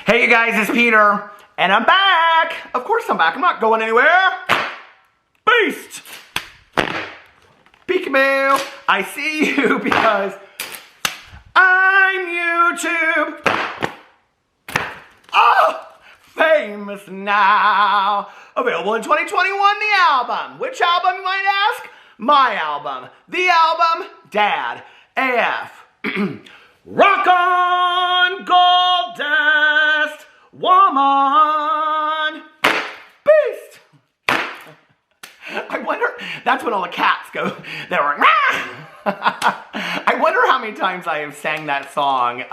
Hey you guys, it's Peter, and I'm back. Of course I'm back. I'm not going anywhere. Beast. Peekaboo. I see you because I'm YouTube. Oh, famous now. Available in 2021, the album. Which album, you might ask? My album. The album, Dad. AF. Rock on, gold dust, woman, beast. I wonder, that's when all the cats go, they're like, I wonder how many times I have sang that song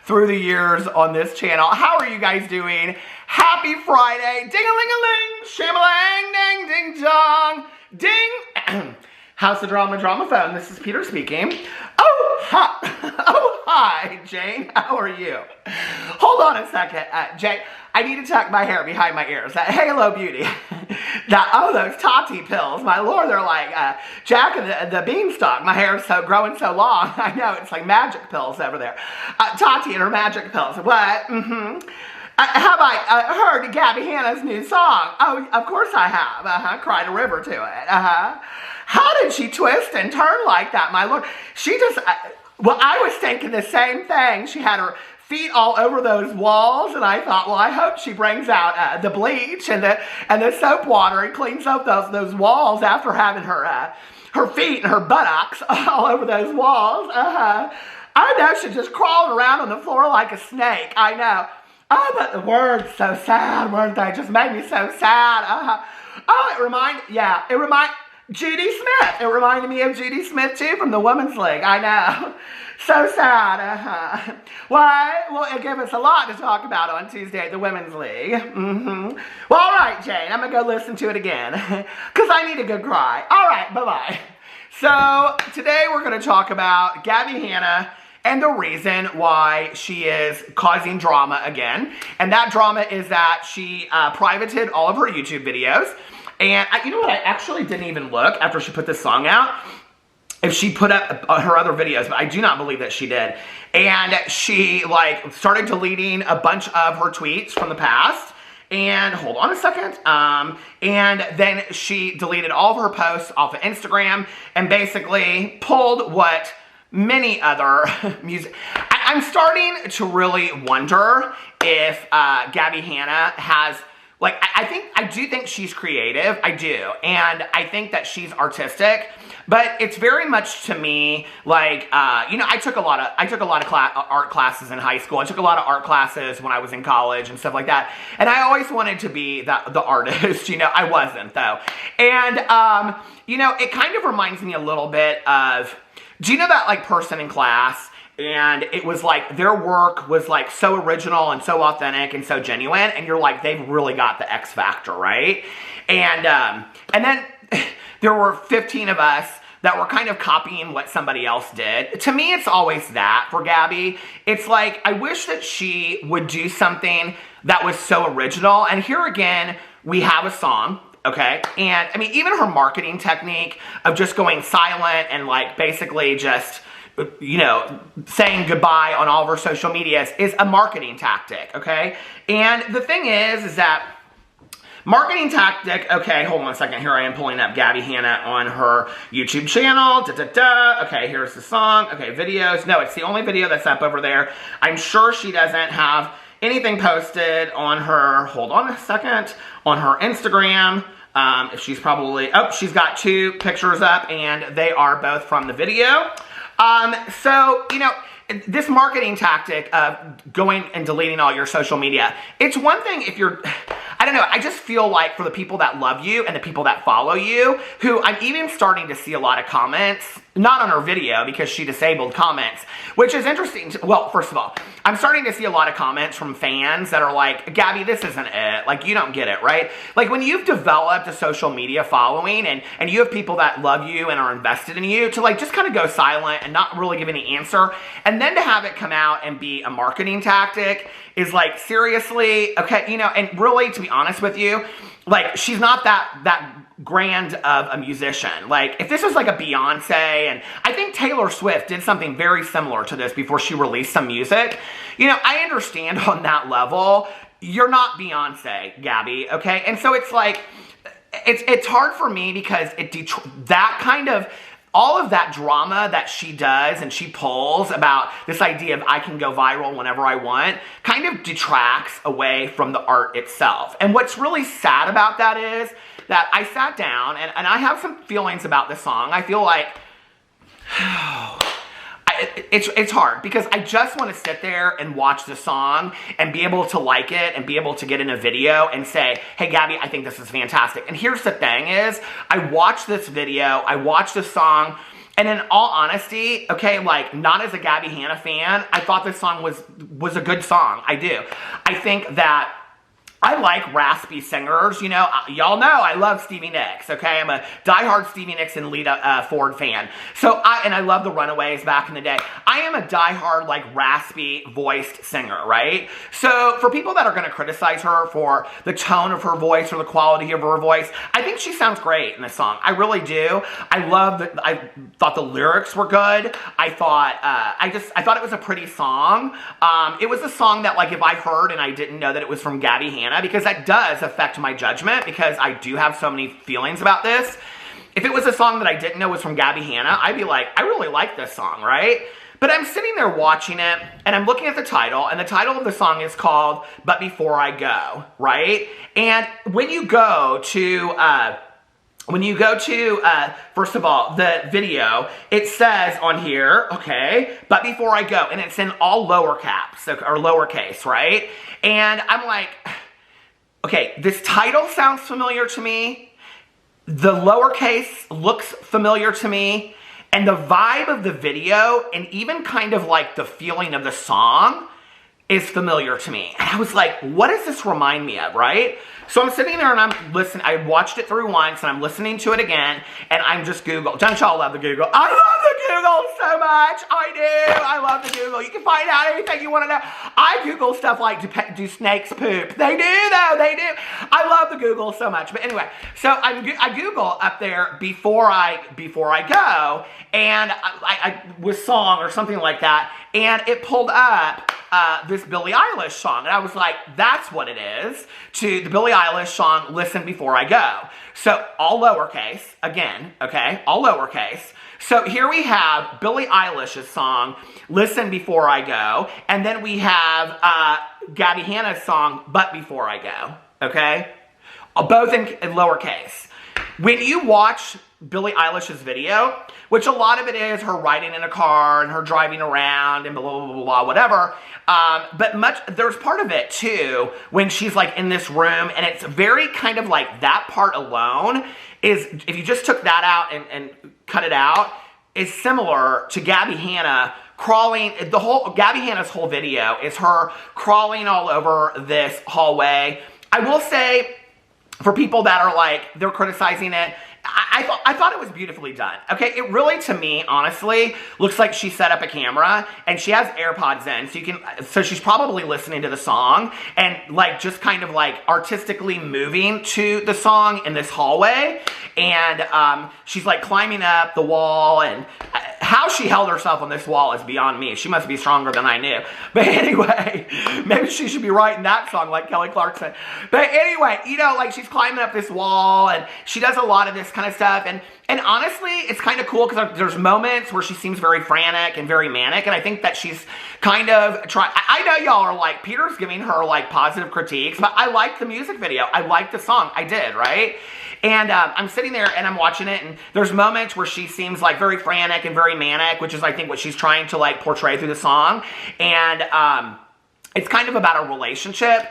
through the years on this channel. How are you guys doing? Happy Friday. Ding-a-ling-a-ling, sham-a-lang, ding, ding, dong, ding. How's the drama phone? This is Peter speaking. Oh, hi. Oh, hi, Jane. How are you? Hold on a second, Jane. I need to tuck my hair behind my ears. That Halo Beauty. Those Tati pills. My lord, they're like Jack and the Beanstalk. My hair is growing so long. I know, it's like magic pills over there. Tati and her magic pills. What? Mm-hmm. Have I heard Gabby Hanna's new song? Oh, of course I have. Cried a river to it. How did she twist and turn like that, my lord? She just, well, I was thinking the same thing. She had her feet all over those walls, and I thought, well, I hope she brings out the bleach and the soap water and cleans up those walls after having her feet and her buttocks all over those walls. I know she's just crawling around on the floor like a snake. I know. Oh, but the words so sad, weren't they? Just made me so sad. Oh, it reminded Judy Smith. It reminded me of Judy Smith, too, from the Women's League. I know. So sad. Why? Well, it gave us a lot to talk about on Tuesday at the Women's League. Well, all right, Jane. I'm going to go listen to it again because I need a good cry. All right, bye-bye. So today we're going to talk about Gabby Hanna and the reason why she is causing drama again. And that drama is that she privated all of her YouTube videos. And you know what? I actually didn't even look after she put this song out if she put up her other videos, but I do not believe that she did. And she started deleting a bunch of her tweets from the past. And hold on a second. And then she deleted all of her posts off of Instagram and basically pulled what many other music. I'm starting to really wonder if Gabby Hanna has, I do think she's creative. I do. And I think that she's artistic. But it's very much to me I took a lot of art classes in high school. I took a lot of art classes when I was in college and stuff like that. And I always wanted to be the artist. I wasn't though. And it kind of reminds me a little bit of, do you know that person in class? And it was their work was so original and so authentic and so genuine. And you're they've really got the X factor, right? And then there were 15 of us that were kind of copying what somebody else did. To me, it's always that for Gabby. It's I wish that she would do something that was so original. And here again, we have a song. Okay, and I mean, even her marketing technique of just going silent and basically just, saying goodbye on all of her social medias is a marketing tactic, okay? And the thing is that marketing tactic, okay, hold on a second. Here I am pulling up Gabby Hanna on her YouTube channel. Okay, here's the song. Okay, videos. No, it's the only video that's up over there. I'm sure she doesn't have anything posted on her, hold on a second, on her Instagram. If she's probably, she's got 2 pictures up and they are both from the video. So, this marketing tactic of going and deleting all your social media, it's one thing if you're, I don't know, I just feel for the people that love you and the people that follow you, who I'm even starting to see a lot of comments, not on her video because she disabled comments, which is interesting. Well, first of all, I'm starting to see a lot of comments from fans that are like, Gabby, this isn't it. You don't get it, right? When you've developed a social media following and you have people that love you and are invested in you to just kind of go silent and not really give any answer. And then to have it come out and be a marketing tactic is seriously, okay, and really, to be be honest with you, like, she's not that grand of a musician. Like, if this was like a Beyonce, and I think Taylor Swift did something very similar to this before she released some music, you know, I understand on that level. You're not Beyonce, Gabby, okay? And so it's like, it's hard for me because that kind of, all of that drama that she does and she pulls about this idea of I can go viral whenever I want kind of detracts away from the art itself. And what's really sad about that is that I sat down and I have some feelings about this song. I feel like it's hard because I just want to sit there and watch the song and be able to like it and be able to get in a video and say, hey, Gabby, I think this is fantastic. And here's the thing is, I watched this video, I watched this song, and in all honesty, okay, like, not as a Gabby Hanna fan, I thought this song was a good song. I do. I think that I like raspy singers, you know. Y'all know I love Stevie Nicks, okay? I'm a diehard Stevie Nicks and Lita Ford fan. So I love the Runaways back in the day. I am a diehard, like, raspy voiced singer, right? So for people that are going to criticize her for the tone of her voice or the quality of her voice, I think she sounds great in this song. I really do. I thought the lyrics were good. I thought it was a pretty song. It was a song that, like, if I heard and I didn't know that it was from Gabby Hanna, because that does affect my judgment, because I do have so many feelings about this. If it was a song that I didn't know was from Gabby Hanna, I'd be like, I really like this song, right? But I'm sitting there watching it, and I'm looking at the title, and the title of the song is called But Before I Go, right? And when you go to, first of all, the video, it says on here, okay, but before I go, and it's in all lower caps, or lowercase, right? And I'm like, okay, this title sounds familiar to me. The lowercase looks familiar to me. And the vibe of the video, and even kind of like the feeling of the song, is familiar to me. And I was like, what does this remind me of, right? So I'm sitting there and I'm listening. I watched it through once and I'm listening to it again, and I'm just Google. Don't y'all love the Google? I love the Google so much. I do. I love the Google. You can find out anything you want to know. I Google stuff like, do snakes poop? They do, though. They do. I love the Google so much. But anyway, so I Google up there before I go, and I was song or something like that, and it pulled up this Billie Eilish song. And I was like, that's what it is, to the Billie Eilish song, Listen Before I Go. So all lowercase, again, okay, all lowercase. So here we have Billie Eilish's song, Listen Before I Go, and then we have Gabby Hanna's song, But Before I Go, okay? Both in lowercase. When you watch Billie Eilish's video, which a lot of it is her riding in a car and her driving around and blah, blah, blah, blah, whatever. But there's part of it too when she's like in this room, and it's very kind of like that part alone is, if you just took that out and cut it out, is similar to Gabby Hanna crawling. Gabby Hanna's whole video is her crawling all over this hallway. I will say, for people that are like, they're criticizing it, I thought it was beautifully done. Okay, it really, to me, honestly, looks like she set up a camera and she has AirPods in, so she's probably listening to the song and like just kind of like artistically moving to the song in this hallway, and she's like climbing up the wall, and how she held herself on this wall is beyond me. She must be stronger than I knew. But anyway, maybe she should be writing that song like Kelly Clarkson. But anyway, you know, like she's climbing up this wall and she does a lot of this kind of stuff. And honestly, it's kind of cool because there's moments where she seems very frantic and very manic. And I think that she's kind of trying. I know y'all are like, Peter's giving her like positive critiques, but I liked the music video. I liked the song. I did, right? And I'm sitting there and I'm watching it, and there's moments where she seems like very frantic and very manic, which is I think what she's trying to like portray through the song. And it's kind of about a relationship,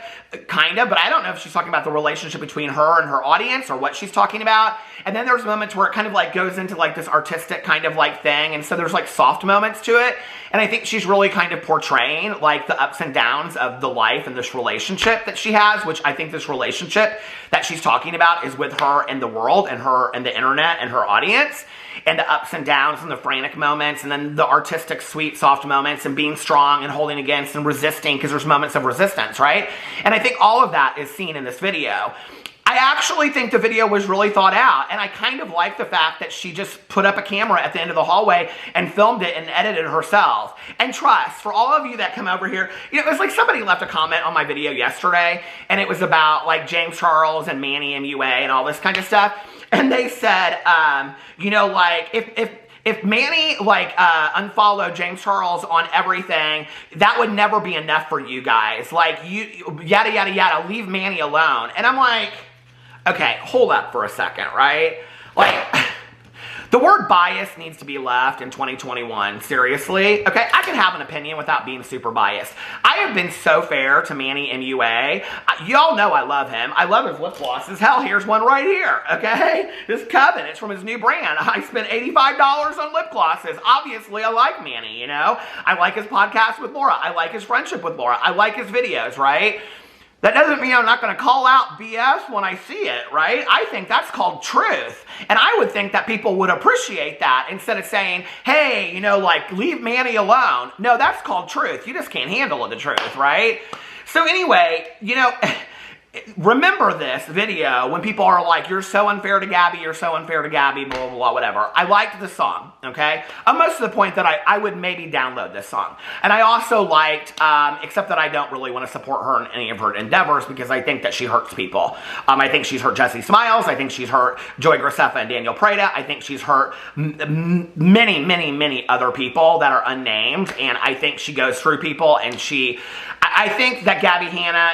kind of, but I don't know if she's talking about the relationship between her and her audience or what she's talking about. And then there's moments where it kind of like goes into like this artistic kind of like thing, and so there's like soft moments to it. And I think she's really kind of portraying like the ups and downs of the life and this relationship that she has, which I think this relationship that she's talking about is with her and the world and her and the internet and her audience. and the ups and downs and the frantic moments, and then the artistic, sweet, soft moments, and being strong and holding against and resisting, because there's moments of resistance, right? And I think all of that is seen in this video. I actually think the video was really thought out, and I kind of like the fact that she just put up a camera at the end of the hallway and filmed it and edited it herself. And trust, for all of you that come over here, you know, it was like somebody left a comment on my video yesterday, and it was about like James Charles and Manny MUA and all this kind of stuff. And they said, you know, like, if Manny, like, unfollowed James Charles on everything, that would never be enough for you guys. Like, you, yada, yada, yada, leave Manny alone. And I'm like, okay, hold up for a second, right? Like, the word bias needs to be left in 2021, seriously. Okay, I can have an opinion without being super biased. I have been so fair to Manny MUA. Y'all know I love him. I love his lip glosses. Hell, here's one right here, okay? This Coven, it's from his new brand. I spent $85 on lip glosses. Obviously, I like Manny, you know? I like his podcast with Laura. I like his friendship with Laura. I like his videos, right? That doesn't mean I'm not going to call out BS when I see it, right? I think that's called truth. And I would think that people would appreciate that instead of saying, hey, you know, like, leave Manny alone. No, that's called truth. You just can't handle the truth, right? So anyway, you know, remember this video when people are like, you're so unfair to Gabby, you're so unfair to Gabby, blah, blah, blah, whatever. I liked the song, okay? Almost to the point that I would maybe download this song. And I also liked, except that I don't really want to support her in any of her endeavors because I think that she hurts people. I think she's hurt Jesse Smiles. I think she's hurt Joey Graceffa and Daniel Prada. I think she's hurt many, many, many other people that are unnamed. And I think she goes through people and I think that Gabby Hanna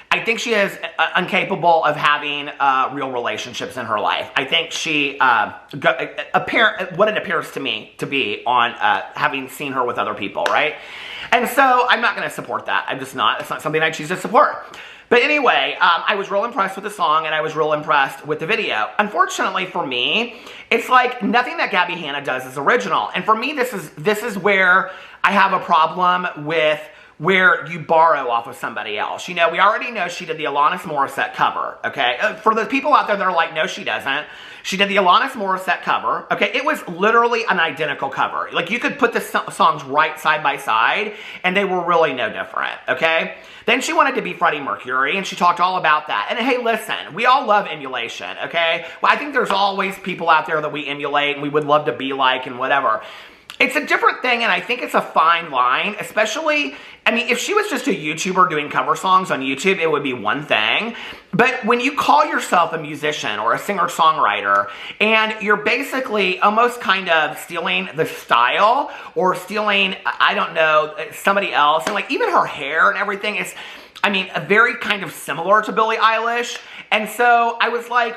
I think she is incapable of having real relationships in her life. I think she, what it appears to me to be on having seen her with other people, right? And so I'm not going to support that. I'm just not. It's not something I choose to support. But anyway, I was real impressed with the song, and I was real impressed with the video. Unfortunately for me, it's like nothing that Gabby Hanna does is original. And for me, this is where I have a problem with where you borrow off of somebody else. You know, we already know she did the Alanis Morissette cover, okay? For the people out there that are like, no, she doesn't. She did the Alanis Morissette cover, okay? It was literally an identical cover. Like, you could put the songs right side by side, and they were really no different, okay? Then she wanted to be Freddie Mercury, and she talked all about that. And hey, listen, we all love emulation, okay? Well, I think there's always people out there that we emulate, and we would love to be like, and whatever. It's a different thing, and I think it's a fine line, especially, I mean, if she was just a YouTuber doing cover songs on YouTube, it would be one thing. But when you call yourself a musician or a singer-songwriter, and you're basically almost kind of stealing the style or stealing, I don't know, somebody else, and like even her hair and everything is, I mean, very kind of similar to Billie Eilish. And so I was like,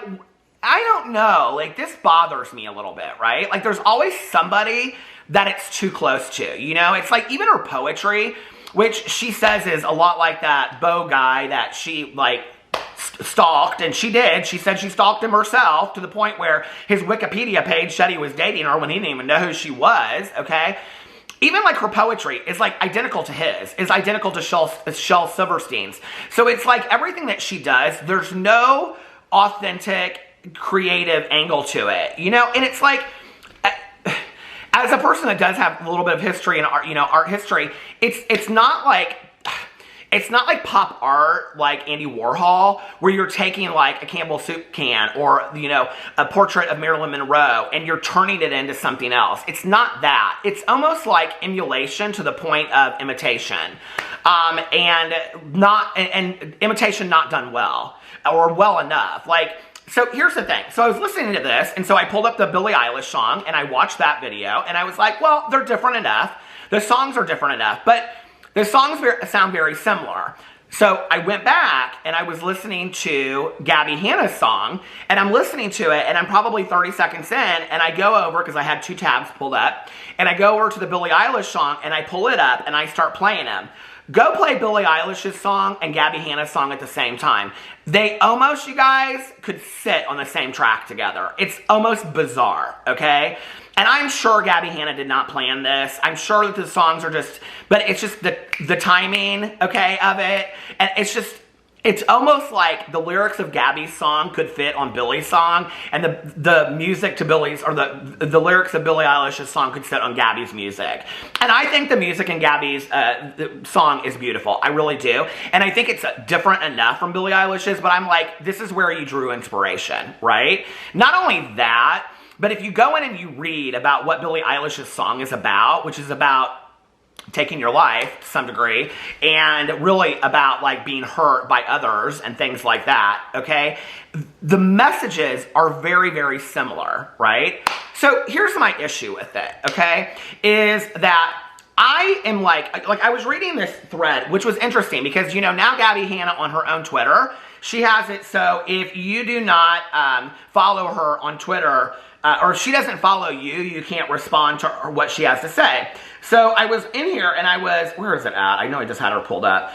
I don't know, like this bothers me a little bit, right? Like there's always somebody that it's too close to, you know? It's like even her poetry, which she says is a lot like that Beau guy that she like stalked, and she did. She said she stalked him herself to the point where his Wikipedia page said he was dating her when he didn't even know who she was, okay? Even like her poetry is like identical to his, is identical to Shel Silverstein's. So it's like everything that she does, there's no authentic creative angle to it, you know? And it's like, as a person that does have a little bit of history and art, you know, art history, it's not like pop art like Andy Warhol, where you're taking like a Campbell soup can or, you know, a portrait of Marilyn Monroe and you're turning it into something else. It's not that. It's almost like emulation to the point of imitation, and imitation not done well or well enough. Like, so here's the thing. So I was listening to this, and so I pulled up the Billie Eilish song, and I watched that video, and I was like, well, they're different enough. The songs are different enough, but the songs sound very similar. So I went back, and I was listening to Gabby Hanna's song, and I'm listening to it, and I'm probably 30 seconds in, and I go over, because I had two tabs pulled up, and I go over to the Billie Eilish song, and I pull it up, and I start playing them. Go play Billie Eilish's song and Gabby Hanna's song at the same time. They almost, you guys, could sit on the same track together. It's almost bizarre, okay? And I'm sure Gabby Hanna did not plan this. I'm sure that the songs are just, but it's just the timing, okay, of it. And it's just, it's almost like the lyrics of Gabby's song could fit on Billie's song, and the music to Billie's, or the lyrics of Billie Eilish's song could fit on Gabby's music. And I think the music in Gabby's song is beautiful. I really do. And I think it's different enough from Billie Eilish's, but I'm like, this is where you drew inspiration, right? Not only that, but if you go in and you read about what Billie Eilish's song is about, which is about taking your life to some degree, and really about like being hurt by others and things like that, okay? The messages are very, very similar, right? So here's my issue with it, okay? Is that I am like I was reading this thread, which was interesting because, you know, now Gabby Hanna on her own Twitter, she has it so if you do not follow her on Twitter, or she doesn't follow you, you can't respond to what she has to say. So I was in here and I was, where is it at? I know I just had her pulled up.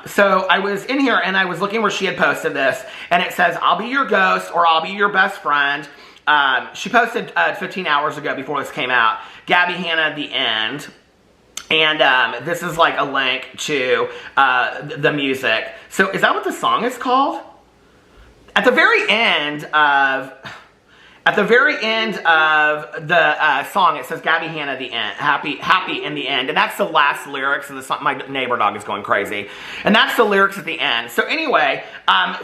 So I was in here and I was looking where she had posted this, and it says, I'll be your ghost or I'll be your best friend. She posted 15 hours ago before this came out, Gabby Hanna, the end. And this is like a link to the music. So is that what the song is called? At the very end of the song, it says Gabby Hanna, the end, happy in the end, and that's the last lyrics of the song. My neighbor dog is going crazy, and that's the lyrics at the end. So anyway,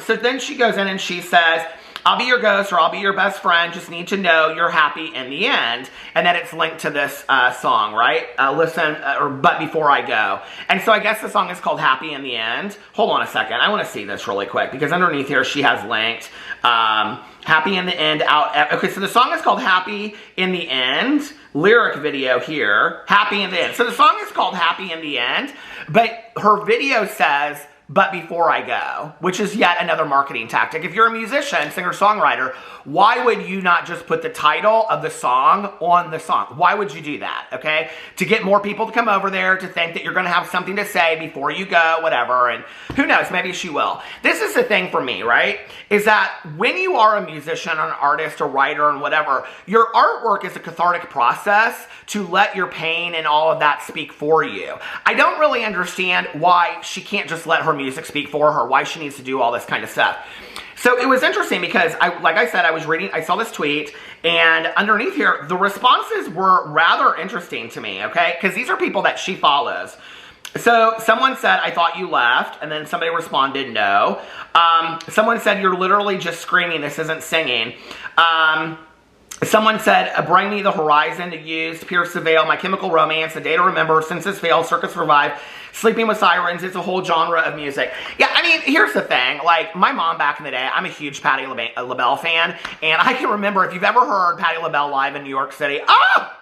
so then she goes in and she says, I'll be your ghost or I'll be your best friend, just need to know you're happy in the end. And then it's linked to this song, right? But Before I Go. And so I guess the song is called Happy in the End. Hold on a second. I want to see this really quick because underneath here she has linked Happy in the End out. Okay, so the song is called Happy in the End. Lyric video here, Happy in the End. So the song is called Happy in the End, but her video says But Before I Go, which is yet another marketing tactic. If you're a musician, singer-songwriter, why would you not just put the title of the song on the song? Why would you do that, okay? To get more people to come over there, to think that you're going to have something to say before you go, whatever, and who knows, maybe she will. This is the thing for me, right, is that when you are a musician, an artist, a writer, and whatever, your artwork is a cathartic process to let your pain and all of that speak for you. I don't really understand why she can't just let her music speak for her, why she needs to do all this kind of stuff. So it was interesting because, like I said, I saw this tweet, and underneath here, the responses were rather interesting to me, okay? Because these are people that she follows. So someone said, I thought you left, and then somebody responded, no. Someone said, you're literally just screaming, this isn't singing. Someone said, bring me the horizon to use, pierce the veil, my chemical romance, a day to remember, senses fail, circus revive, sleeping with sirens, it's a whole genre of music. Yeah, I mean, here's the thing, like, my mom back in the day, I'm a huge Patti LaBelle fan, and I can remember, if you've ever heard Patti LaBelle live in New York City, I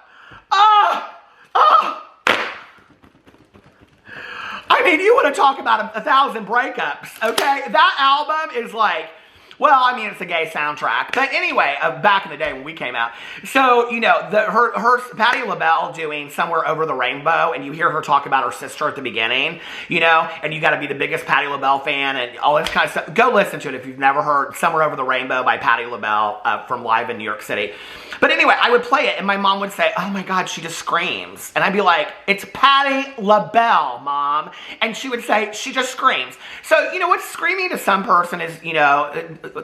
mean, you want to talk about 1,000 breakups, okay? That album is like, well, I mean, it's a gay soundtrack. But anyway, back in the day when we came out. So, you know, her Patti LaBelle doing Somewhere Over the Rainbow, and you hear her talk about her sister at the beginning, you know, and you got to be the biggest Patti LaBelle fan and all this kind of stuff. Go listen to it if you've never heard Somewhere Over the Rainbow by Patti LaBelle from live in New York City. But anyway, I would play it, and my mom would say, oh my God, she just screams. And I'd be like, it's Patti LaBelle, Mom. And she would say, she just screams. So, you know, what's screaming to some person is, you know,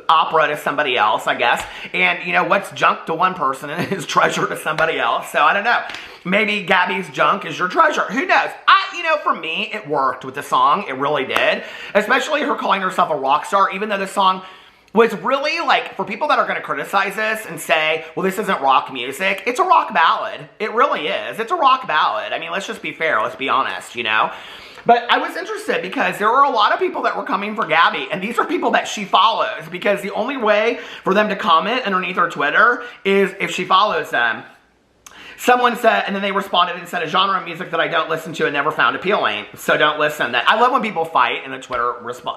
opera to somebody else, I guess. And, you know, what's junk to one person is treasure to somebody else. So, I don't know. Maybe Gabby's junk is your treasure. Who knows? You know, for me, it worked with the song. It really did. Especially her calling herself a rock star, even though the song was really, like, for people that are going to criticize this and say, well, this isn't rock music, it's a rock ballad. It really is. It's a rock ballad. I mean, let's just be fair. Let's be honest, you know? But I was interested because there were a lot of people that were coming for Gabby, and these are people that she follows, because the only way for them to comment underneath her Twitter is if she follows them. Someone said, and then they responded and said, a genre of music that I don't listen to and never found appealing, so don't listen. I love when people fight in the Twitter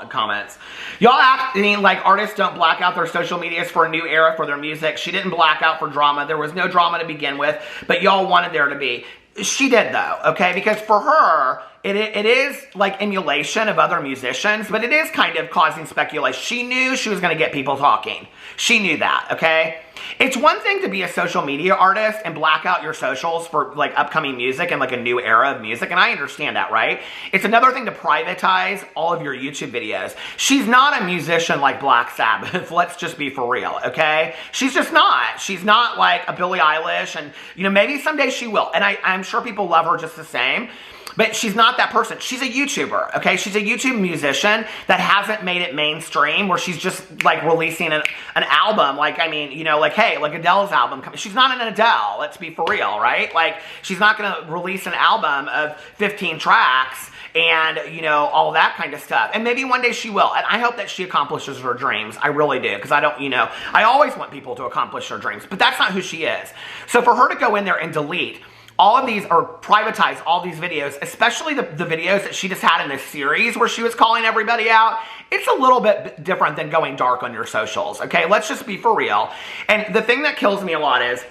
comments. Y'all acting like artists don't black out their social medias for a new era for their music. She didn't black out for drama. There was no drama to begin with, but y'all wanted there to be. She did, though, okay? Because for her, It is like emulation of other musicians, but it is kind of causing speculation. She knew she was going to get people talking. She knew that, okay? It's one thing to be a social media artist and black out your socials for like upcoming music and like a new era of music, and I understand that, right? It's another thing to privatize all of your YouTube videos. She's not a musician like Black Sabbath, let's just be for real, okay? She's just not. She's not like a Billie Eilish, and you know, maybe someday she will, and I'm sure people love her just the same. But she's not that person. She's a YouTuber, okay? She's a YouTube musician that hasn't made it mainstream, where she's just like releasing an album. Like, I mean, you know, like, hey, like Adele's album. She's not an Adele, let's be for real, right? Like, she's not gonna release an album of 15 tracks and, you know, all that kind of stuff. And maybe one day she will. And I hope that she accomplishes her dreams. I really do. Because I don't, you know, I always want people to accomplish their dreams. But that's not who she is. So for her to go in there and delete all of these, or privatize all these videos, especially the videos that she just had in this series where she was calling everybody out, it's a little bit different than going dark on your socials, okay? Let's just be for real. And the thing that kills me a lot is,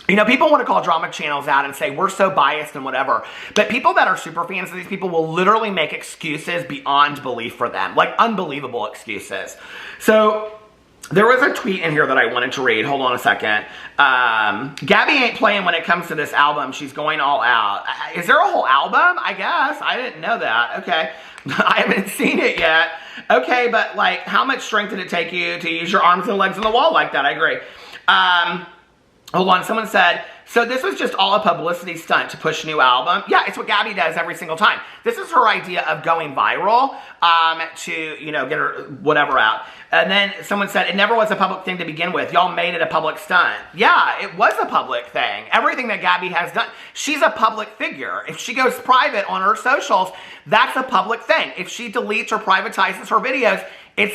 you know, people want to call drama channels out and say, we're so biased and whatever. But people that are super fans of these people will literally make excuses beyond belief for them. Like, unbelievable excuses. So there was a tweet in here that I wanted to read. Hold on a second. Gabby ain't playing when it comes to this album. She's going all out. Is there a whole album? I guess. I didn't know that. Okay. I haven't seen it yet. Okay, but like, how much strength did it take you to use your arms and legs on the wall like that? I agree. Hold on. Someone said, so this was just all a publicity stunt to push a new album? Yeah, it's what Gabby does every single time. This is her idea of going viral to, you know, get her whatever out. And then someone said, it never was a public thing to begin with. Y'all made it a public stunt. Yeah, it was a public thing. Everything that Gabby has done, she's a public figure. If she goes private on her socials, that's a public thing. If she deletes or privatizes her videos, it's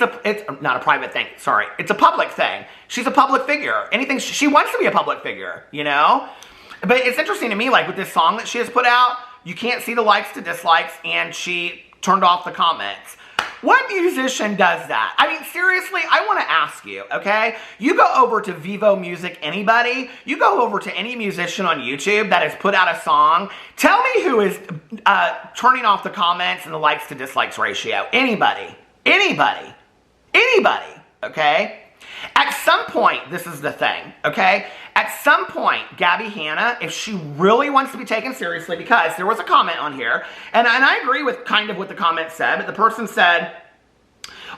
not a private thing, sorry. It's a public thing. She's a public figure. Anything, she wants to be a public figure, you know? But it's interesting to me, like with this song that she has put out, you can't see the likes to dislikes, and she turned off the comments. What musician does that? I mean, seriously, I want to ask you, okay? You go over to Vivo Music, anybody, you go over to any musician on YouTube that has put out a song, tell me who is turning off the comments and the likes to dislikes ratio. Anybody. Anybody. Anybody. Okay? At some point, this is the thing, okay? At some point, Gabby Hanna, if she really wants to be taken seriously, because there was a comment on here, and I agree with kind of what the comment said, but the person said,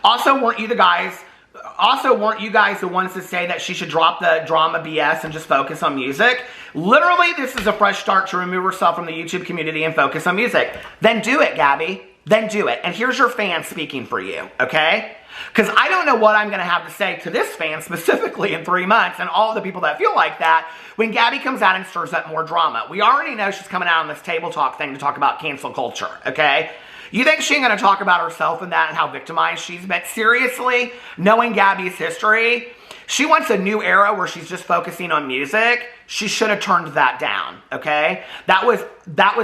also weren't you guys the ones to say that she should drop the drama BS and just focus on music? Literally, this is a fresh start to remove herself from the YouTube community and focus on music. Then do it, Gabby. Then do it. And here's your fan speaking for you, okay? Because I don't know what I'm going to have to say to this fan specifically in 3 months and all the people that feel like that when Gabby comes out and stirs up more drama. We already know she's coming out on this table talk thing to talk about cancel culture, okay? You think she's going to talk about herself and that and how victimized she's been? Seriously? Knowing Gabby's history? She wants a new era where she's just focusing on music. She should have turned that down, okay? That was,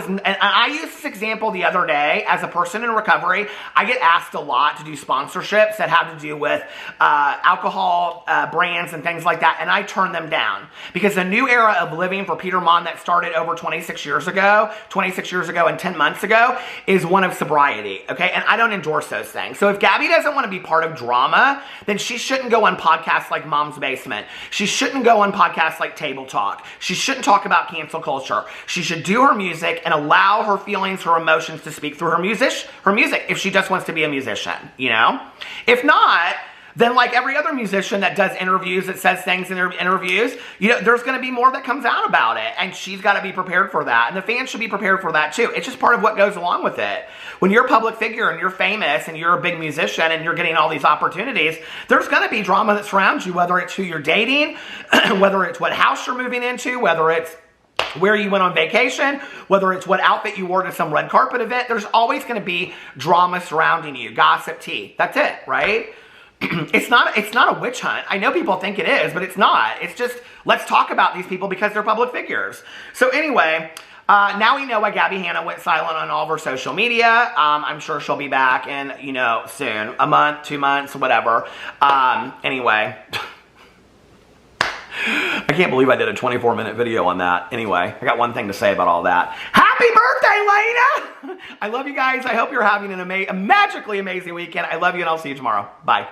and I used this example the other day. As a person in recovery, I get asked a lot to do sponsorships that have to do with alcohol brands and things like that, and I turn them down. Because the new era of living for Peter Monn that started over 26 years ago and 10 months ago, is one of sobriety, okay? And I don't endorse those things. So if Gabby doesn't want to be part of drama, then she shouldn't go on podcasts like Mom's Basement. She shouldn't go on podcasts like Table Talk. She shouldn't talk about cancel culture. She should do her music and allow her feelings, her emotions to speak through her music if she just wants to be a musician, you know? If not, then like every other musician that does interviews, that says things in their interviews, you know, there's going to be more that comes out about it, and she's got to be prepared for that, and the fans should be prepared for that too. It's just part of what goes along with it. When you're a public figure and you're famous and you're a big musician and you're getting all these opportunities, there's going to be drama that surrounds you, whether it's who you're dating, whether it's what house you're moving into, whether it's where you went on vacation, whether it's what outfit you wore to some red carpet event. There's always going to be drama surrounding you, gossip, tea. That's it, right? It's not a witch hunt. I know people think it is, but it's not. It's just, let's talk about these people because they're public figures. So anyway, now we know why Gabby Hanna went silent on all of her social media. I'm sure she'll be back in, you know, soon. A month, 2 months, whatever. Anyway. I can't believe I did a 24-minute video on that. Anyway, I got one thing to say about all that. Happy birthday, Lena! I love you guys. I hope you're having a magically amazing weekend. I love you, and I'll see you tomorrow. Bye.